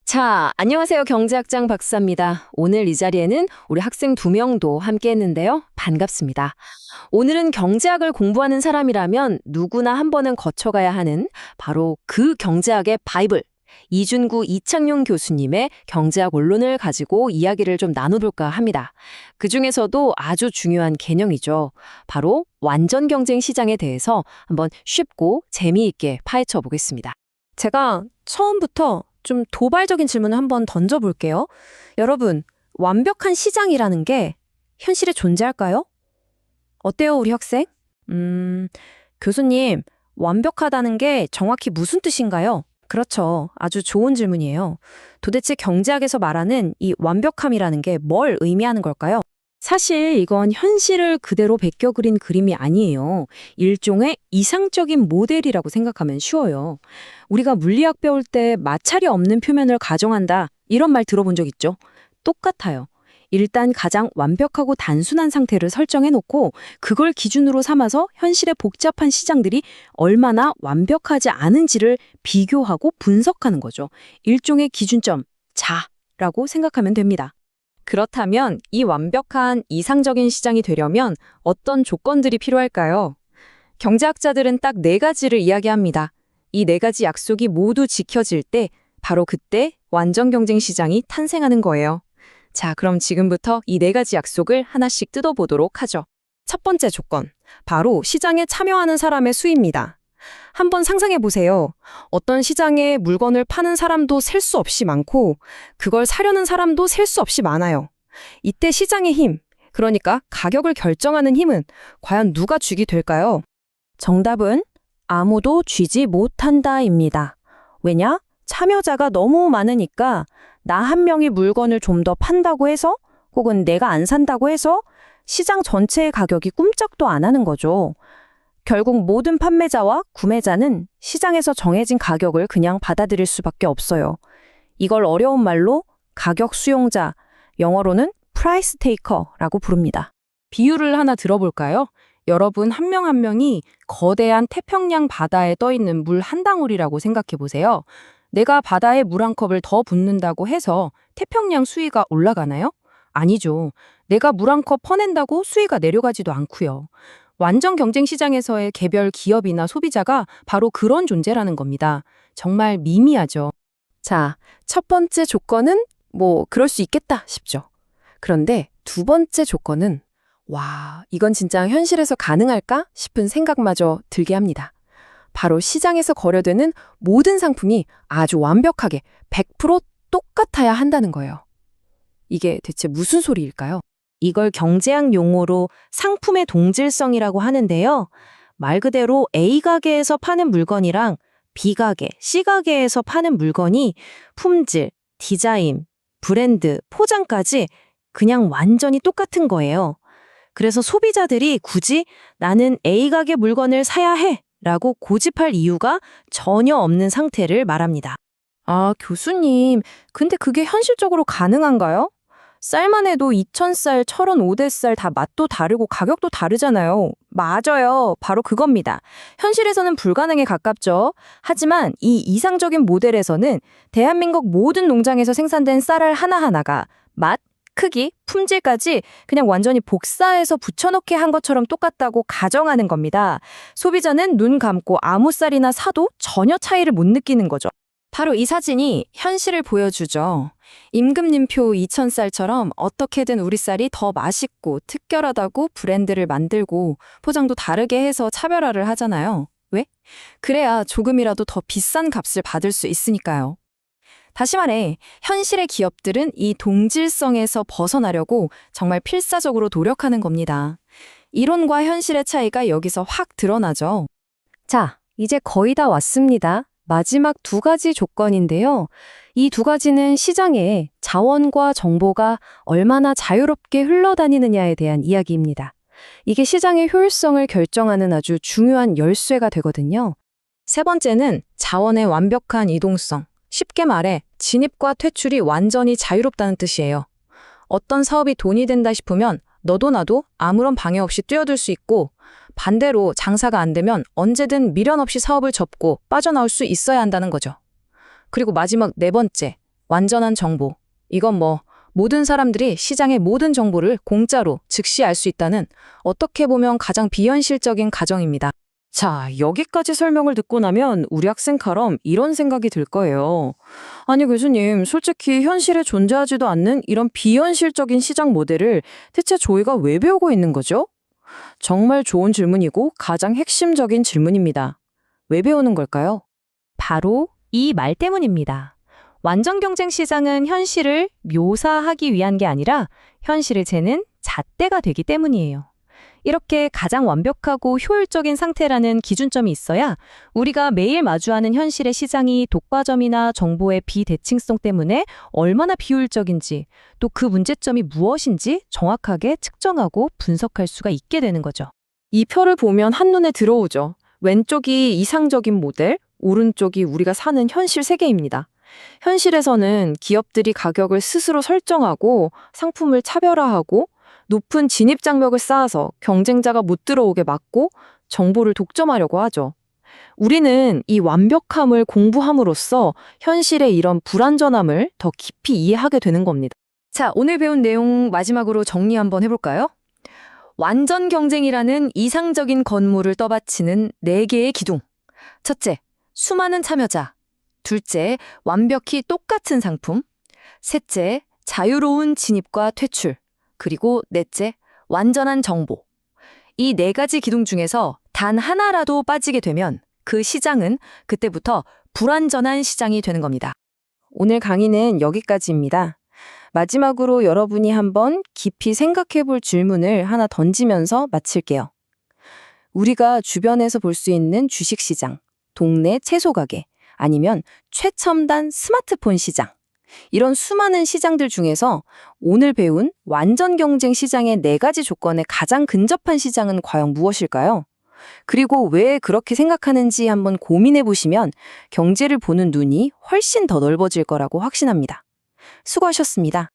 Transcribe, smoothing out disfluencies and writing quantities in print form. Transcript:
자, 안녕하세요. 경제학장 박사입니다. 오늘 이 자리에는 우리 학생 2명도 함께 했는데요. 반갑습니다. 오늘은 경제학을 공부하는 사람이라면 누구나 한 번은 거쳐가야 하는 바로 그 경제학의 바이블, 이준구 이창용 교수님의 경제학 원론을 가지고 이야기를 좀 나눠볼까 합니다. 그중에서도 아주 중요한 개념이죠. 바로 완전 경쟁 시장에 대해서 한번 쉽고 재미있게 파헤쳐 보겠습니다. 제가 처음부터 좀 도발적인 질문을 한번 던져볼게요. 여러분, 완벽한 시장이라는 게 현실에 존재할까요? 어때요, 우리 학생? 교수님, 완벽하다는 게 정확히 무슨 뜻인가요? 그렇죠. 아주 좋은 질문이에요. 도대체 경제학에서 말하는 이 완벽함이라는 게 뭘 의미하는 걸까요? 사실 이건 현실을 그대로 베껴 그린 그림이 아니에요. 일종의 이상적인 모델이라고 생각하면 쉬워요. 우리가 물리학 배울 때 마찰이 없는 표면을 가정한다. 이런 말 들어본 적 있죠? 똑같아요. 일단 가장 완벽하고 단순한 상태를 설정해 놓고 그걸 기준으로 삼아서 현실의 복잡한 시장들이 얼마나 완벽하지 않은지를 비교하고 분석하는 거죠. 일종의 기준점, 자라고 생각하면 됩니다. 그렇다면 이 완벽한 이상적인 시장이 되려면 어떤 조건들이 필요할까요? 경제학자들은 딱 4가지를 이야기합니다. 이 4가지 약속이 모두 지켜질 때 바로 그때 완전 경쟁 시장이 탄생하는 거예요. 자, 그럼 지금부터 이 4가지 약속을 하나씩 뜯어보도록 하죠. 첫 번째 조건, 바로 시장에 참여하는 사람의 수입니다. 한번 상상해 보세요. 어떤 시장에 물건을 파는 사람도 셀 수 없이 많고 그걸 사려는 사람도 셀 수 없이 많아요. 이때 시장의 힘, 그러니까 가격을 결정하는 힘은 과연 누가 쥐게 될까요? 정답은 아무도 쥐지 못한다입니다. 왜냐? 참여자가 너무 많으니까 나 한 명이 물건을 좀 더 판다고 해서 혹은 내가 안 산다고 해서 시장 전체의 가격이 꿈쩍도 안 하는 거죠. 결국 모든 판매자와 구매자는 시장에서 정해진 가격을 그냥 받아들일 수밖에 없어요. 이걸 어려운 말로 가격 수용자, 영어로는 price taker라고 부릅니다. 비유를 하나 들어볼까요? 여러분 한 명 한 명이 거대한 태평양 바다에 떠있는 물 한 방울이라고 생각해 보세요. 내가 바다에 물 한 컵을 더 붓는다고 해서 태평양 수위가 올라가나요? 아니죠. 내가 물 한 컵 퍼낸다고 수위가 내려가지도 않고요. 완전 경쟁 시장에서의 개별 기업이나 소비자가 바로 그런 존재라는 겁니다. 정말 미미하죠. 자, 첫 번째 조건은 그럴 수 있겠다 싶죠. 그런데 두 번째 조건은 와, 이건 진짜 현실에서 가능할까 싶은 생각마저 들게 합니다. 바로 시장에서 거래되는 모든 상품이 아주 완벽하게 100% 똑같아야 한다는 거예요. 이게 대체 무슨 소리일까요? 이걸 경제학 용어로 상품의 동질성이라고 하는데요. 말 그대로 A 가게에서 파는 물건이랑 B 가게, C 가게에서 파는 물건이 품질, 디자인, 브랜드, 포장까지 그냥 완전히 똑같은 거예요. 그래서 소비자들이 굳이 나는 A 가게 물건을 사야 해 라고 고집할 이유가 전혀 없는 상태를 말합니다. 아, 교수님, 근데 그게 현실적으로 가능한가요? 쌀만 해도 2,000쌀, 1,005대 쌀 다 맛도 다르고 가격도 다르잖아요. 맞아요. 바로 그겁니다. 현실에서는 불가능에 가깝죠. 하지만 이 이상적인 모델에서는 대한민국 모든 농장에서 생산된 쌀알 하나하나가 맛, 크기, 품질까지 그냥 완전히 복사해서 붙여넣기 한 것처럼 똑같다고 가정하는 겁니다. 소비자는 눈 감고 아무 쌀이나 사도 전혀 차이를 못 느끼는 거죠. 바로 이 사진이 현실을 보여주죠. 임금님표 2,000쌀처럼 어떻게든 우리 쌀이 더 맛있고 특별하다고 브랜드를 만들고 포장도 다르게 해서 차별화를 하잖아요. 왜? 그래야 조금이라도 더 비싼 값을 받을 수 있으니까요. 다시 말해, 현실의 기업들은 이 동질성에서 벗어나려고 정말 필사적으로 노력하는 겁니다. 이론과 현실의 차이가 여기서 확 드러나죠. 자, 이제 거의 다 왔습니다. 마지막 2가지 조건인데요. 이 2가지는 시장에 자원과 정보가 얼마나 자유롭게 흘러다니느냐에 대한 이야기입니다. 이게 시장의 효율성을 결정하는 아주 중요한 열쇠가 되거든요. 세 번째는 자원의 완벽한 이동성. 쉽게 말해 진입과 퇴출이 완전히 자유롭다는 뜻이에요. 어떤 사업이 돈이 된다 싶으면 너도 나도 아무런 방해 없이 뛰어들 수 있고 반대로 장사가 안 되면 언제든 미련 없이 사업을 접고 빠져나올 수 있어야 한다는 거죠. 그리고 마지막 4번째, 완전한 정보. 이건 모든 사람들이 시장의 모든 정보를 공짜로 즉시 알 수 있다는 어떻게 보면 가장 비현실적인 가정입니다. 자, 여기까지 설명을 듣고 나면 우리 학생처럼 이런 생각이 들 거예요. 아니, 교수님, 솔직히 현실에 존재하지도 않는 이런 비현실적인 시장 모델을 대체 저희가 왜 배우고 있는 거죠? 정말 좋은 질문이고 가장 핵심적인 질문입니다. 왜 배우는 걸까요? 바로 이 말 때문입니다. 완전 경쟁 시장은 현실을 묘사하기 위한 게 아니라 현실을 재는 잣대가 되기 때문이에요. 이렇게 가장 완벽하고 효율적인 상태라는 기준점이 있어야 우리가 매일 마주하는 현실의 시장이 독과점이나 정보의 비대칭성 때문에 얼마나 비효율적인지 또 그 문제점이 무엇인지 정확하게 측정하고 분석할 수가 있게 되는 거죠. 이 표를 보면 한눈에 들어오죠. 왼쪽이 이상적인 모델, 오른쪽이 우리가 사는 현실 세계입니다. 현실에서는 기업들이 가격을 스스로 설정하고 상품을 차별화하고 높은 진입 장벽을 쌓아서 경쟁자가 못 들어오게 막고 정보를 독점하려고 하죠. 우리는 이 완벽함을 공부함으로써 현실의 이런 불완전함을 더 깊이 이해하게 되는 겁니다. 자, 오늘 배운 내용 마지막으로 정리 한번 해볼까요? 완전 경쟁이라는 이상적인 건물을 떠받치는 4개의 기둥. 첫째, 수많은 참여자. 둘째, 완벽히 똑같은 상품. 셋째, 자유로운 진입과 퇴출. 그리고 넷째, 완전한 정보. 이 4가지 기둥 중에서 단 하나라도 빠지게 되면 그 시장은 그때부터 불완전한 시장이 되는 겁니다. 오늘 강의는 여기까지입니다. 마지막으로 여러분이 한번 깊이 생각해 볼 질문을 하나 던지면서 마칠게요. 우리가 주변에서 볼 수 있는 주식시장, 동네 채소 가게, 아니면 최첨단 스마트폰 시장. 이런 수많은 시장들 중에서 오늘 배운 완전 경쟁 시장의 4가지 조건에 가장 근접한 시장은 과연 무엇일까요? 그리고 왜 그렇게 생각하는지 한번 고민해 보시면 경제를 보는 눈이 훨씬 더 넓어질 거라고 확신합니다. 수고하셨습니다.